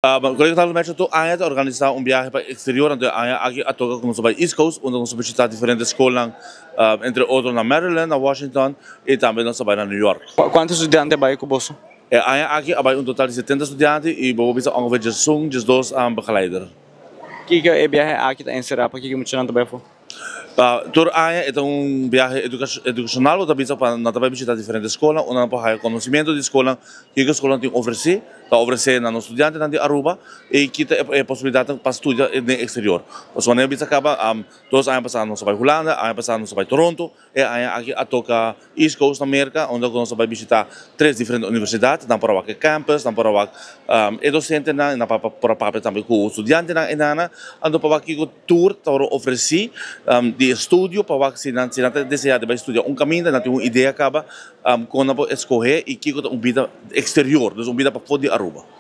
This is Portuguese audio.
Colega tal metro tu aya te organizar viaje para exterior onde aya aqui a toca como sobre East Coast onde vamos visitar diferentes escolas entre outros na Maryland, na Washington e também nós vai na New York. Quantos estudantes vai com você? Aya aqui vai total de 70 estudantes e vamos visitar ongeveer just dois begeleider. Que é viaje aqui em Serapa que muito não também foi? Tour aya é viaje educacional onde bisa para na também visitar diferentes escolas onde nós para conhecimento de escola que a escola tem oferecer na nos estudantes de Aruba e que é possibilidade para estudar no exterior. Mas quando bisa acaba todos anos passando nós vai Holanda, anos passando nós vai Toronto e aya aqui a toca East Coast América onde nós vai visitar três diferentes universidades, na para o campus, na para o docente na para também com o estudante na enana, ando para aqui o tour para oferecer de estúdio para que se não deseja de estudar caminho, não tem uma ideia acaba quando escolher e que vida exterior, então vida para fora de Aruba.